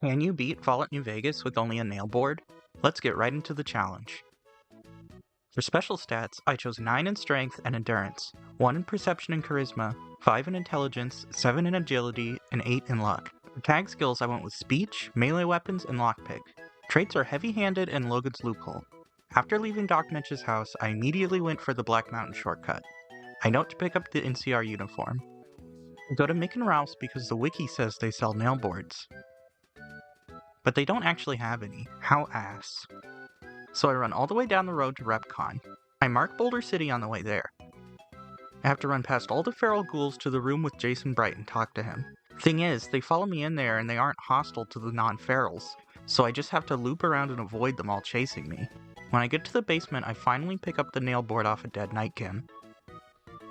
Can you beat Fallout New Vegas with only a nailboard? Let's get right into the challenge. For special stats, I chose 9 in Strength and Endurance, 1 in Perception and Charisma, 5 in Intelligence, 7 in Agility, and 8 in Luck. For tag skills, I went with Speech, Melee Weapons, and Lockpick. Traits are Heavy-Handed and Logan's Loophole. After leaving Doc Mitch's house, I immediately went for the Black Mountain shortcut. I note to pick up the NCR uniform. I go to Mick and Ralph's because the wiki says they sell nailboards. But they don't actually have any. How ass. So I run all the way down the road to RepCon. I mark Boulder City on the way there. I have to run past all the feral ghouls to the room with Jason Bright and talk to him. Thing is, they follow me in there and they aren't hostile to the non-ferals, so I just have to loop around and avoid them all chasing me. When I get to the basement, I finally pick up the nailboard off a dead Nightkin.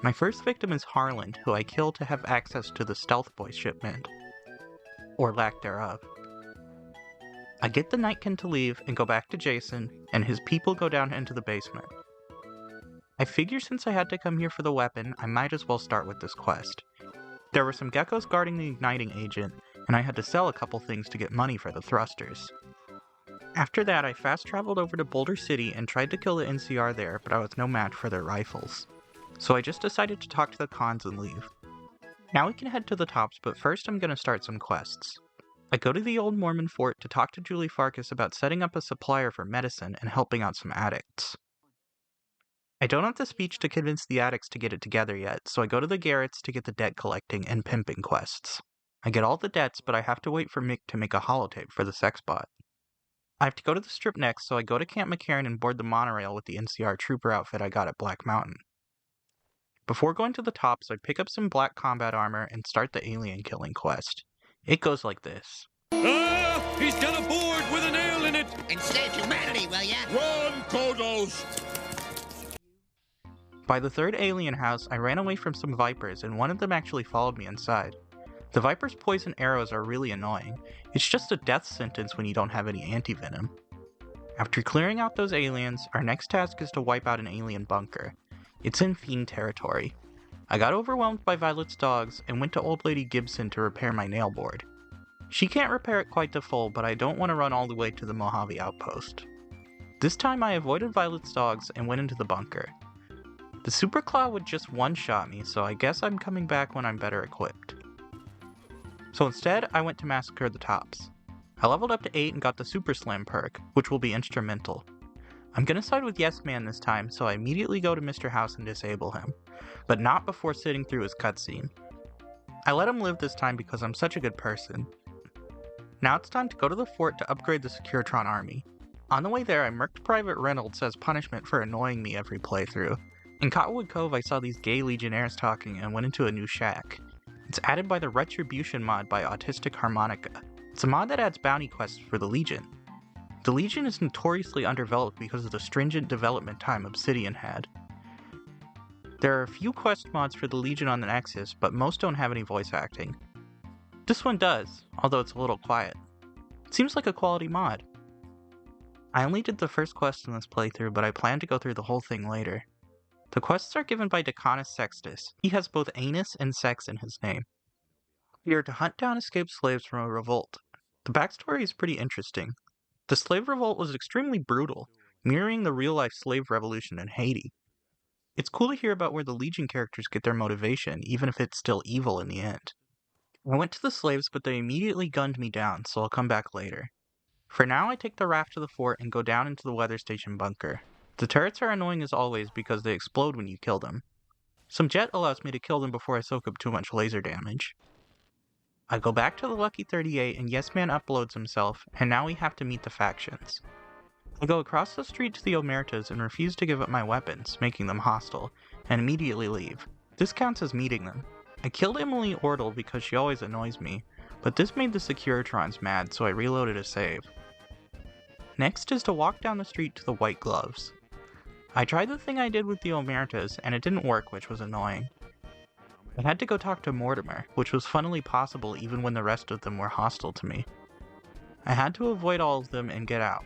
My first victim is Harland, who I kill to have access to the Stealth Boy shipment. Or lack thereof. I get the Nightkin to leave and go back to Jason, and his people go down into the basement. I figure since I had to come here for the weapon, I might as well start with this quest. There were some geckos guarding the igniting agent, and I had to sell a couple things to get money for the thrusters. After that, I fast traveled over to Boulder City and tried to kill the NCR there, but I was no match for their rifles. So I just decided to talk to the cons and leave. Now we can head to the tops, but first I'm gonna start some quests. I go to the old Mormon fort to talk to Julie Farkas about setting up a supplier for medicine and helping out some addicts. I don't have the speech to convince the addicts to get it together yet, so I go to the Garretts to get the debt collecting and pimping quests. I get all the debts, but I have to wait for Mick to make a holotape for the sex bot. I have to go to the strip next, so I go to Camp McCarran and board the monorail with the NCR trooper outfit I got at Black Mountain. Before going to the tops, I pick up some black combat armor and start the alien killing quest. It goes like this. Ah! He's got a board with a nail in it! And save humanity, will ya? Run, Kodos! By the third alien house, I ran away from some vipers, and one of them actually followed me inside. The vipers' poison arrows are really annoying. It's just a death sentence when you don't have any anti-venom. After clearing out those aliens, our next task is to wipe out an alien bunker. It's in Fiend territory. I got overwhelmed by Violet's dogs and went to Old Lady Gibson to repair my nailboard. She can't repair it quite to full, but I don't want to run all the way to the Mojave outpost. This time I avoided Violet's dogs and went into the bunker. The Super Claw would just one-shot me, so I guess I'm coming back when I'm better equipped. So instead, I went to massacre the tops. I leveled up to 8 and got the Super Slam perk, which will be instrumental. I'm gonna side with Yes Man this time, so I immediately go to Mr. House and disable him, but not before sitting through his cutscene. I let him live this time because I'm such a good person. Now it's time to go to the fort to upgrade the Securitron army. On the way there, I murked Private Reynolds as punishment for annoying me every playthrough. In Cottonwood Cove, I saw these gay legionnaires talking and went into a new shack. It's added by the Retribution mod by Autistic Harmonica. It's a mod that adds bounty quests for the Legion. The Legion is notoriously underdeveloped because of the stringent development time Obsidian had. There are a few quest mods for the Legion on the Nexus, but most don't have any voice acting. This one does, although it's a little quiet. It seems like a quality mod. I only did the first quest in this playthrough, but I plan to go through the whole thing later. The quests are given by Decanus Sextus. He has both anus and sex in his name. We are to hunt down escaped slaves from a revolt. The backstory is pretty interesting. The slave revolt was extremely brutal, mirroring the real-life slave revolution in Haiti. It's cool to hear about where the Legion characters get their motivation, even if it's still evil in the end. I went to the slaves, but they immediately gunned me down, so I'll come back later. For now, I take the raft to the fort and go down into the weather station bunker. The turrets are annoying as always because they explode when you kill them. Some jet allows me to kill them before I soak up too much laser damage. I go back to the Lucky 38 and Yes Man uploads himself, and now we have to meet the factions. I go across the street to the Omertas and refuse to give up my weapons, making them hostile, and immediately leave. This counts as meeting them. I killed Emily Ordle because she always annoys me, but this made the Securitrons mad, so I reloaded a save. Next is to walk down the street to the White Gloves. I tried the thing I did with the Omertas, and it didn't work, which was annoying. I had to go talk to Mortimer, which was funnily possible even when the rest of them were hostile to me. I had to avoid all of them and get out.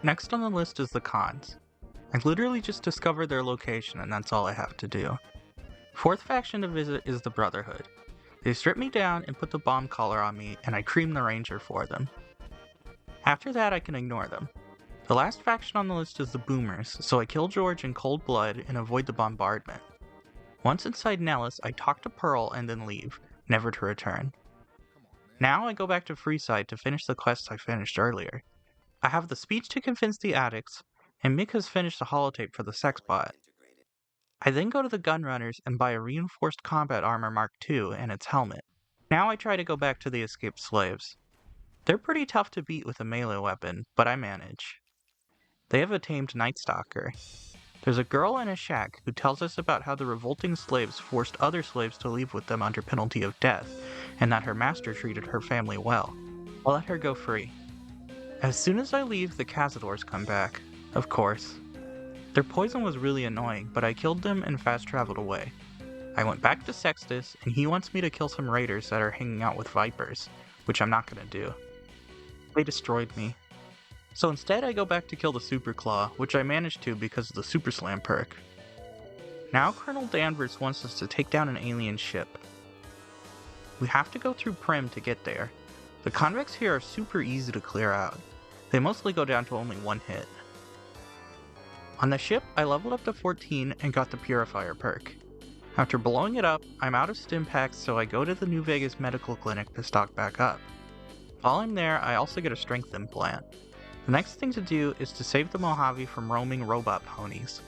Next on the list is the cons. I literally just discovered their location and that's all I have to do. Fourth faction to visit is the Brotherhood. They strip me down and put the bomb collar on me, and I cream the ranger for them. After that, I can ignore them. The last faction on the list is the Boomers, so I kill George in cold blood and avoid the bombardment. Once inside Nellis, I talk to Pearl and then leave, never to return. Now I go back to Freeside to finish the quests I finished earlier. I have the speech to convince the addicts, and Mick has finished the holotape for the sex bot. I then go to the Gunrunners and buy a reinforced combat armor Mark II and its helmet. Now I try to go back to the escaped slaves. They're pretty tough to beat with a melee weapon, but I manage. They have a tamed Night Stalker. There's a girl in a shack who tells us about how the revolting slaves forced other slaves to leave with them under penalty of death, and that her master treated her family well. I'll let her go free. As soon as I leave, the Cazadors come back. Of course. Their poison was really annoying, but I killed them and fast-traveled away. I went back to Sextus, and he wants me to kill some raiders that are hanging out with Vipers, which I'm not gonna do. They destroyed me. So instead I go back to kill the Super Claw, which I managed to because of the Super Slam perk. Now Colonel Danvers wants us to take down an alien ship. We have to go through Prim to get there. The convicts here are super easy to clear out. They mostly go down to only one hit. On the ship, I leveled up to 14 and got the Purifier perk. After blowing it up, I'm out of stim packs, so I go to the New Vegas Medical Clinic to stock back up. While I'm there, I also get a strength implant. The next thing to do is to save the Mojave from roaming robot ponies.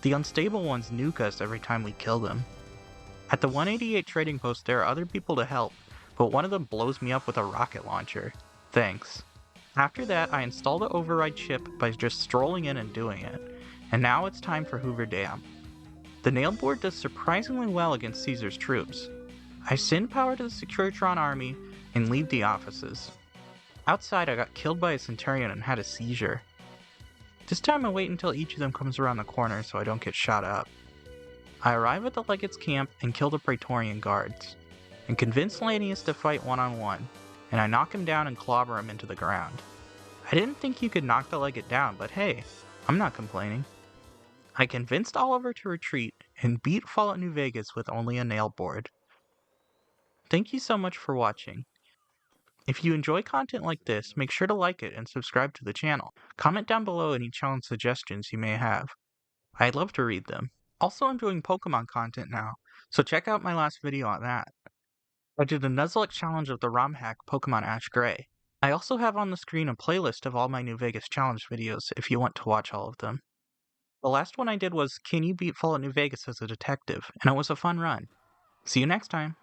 The unstable ones nuke us every time we kill them. At the 188 trading post, there are other people to help, but one of them blows me up with a rocket launcher. Thanks. After that, I install the override chip by just strolling in and doing it, and now it's time for Hoover Dam. The nailboard does surprisingly well against Caesar's troops. I send power to the Securitron army and leave the offices. Outside, I got killed by a Centurion and had a seizure. This time I wait until each of them comes around the corner so I don't get shot up. I arrive at the Legate's camp and kill the Praetorian guards, and convince Lanius to fight one-on-one, and I knock him down and clobber him into the ground. I didn't think you could knock the Legate down, but hey, I'm not complaining. I convinced Oliver to retreat and beat Fallout New Vegas with only a nailboard. Thank you so much for watching. If you enjoy content like this, make sure to like it and subscribe to the channel. Comment down below any challenge suggestions you may have. I'd love to read them. Also, I'm doing Pokemon content now, so check out my last video on that. I did a Nuzlocke challenge of the ROM hack Pokemon Ash Gray. I also have on the screen a playlist of all my New Vegas challenge videos if you want to watch all of them. The last one I did was Can You Beat Fallout New Vegas as a Detective, and it was a fun run. See you next time!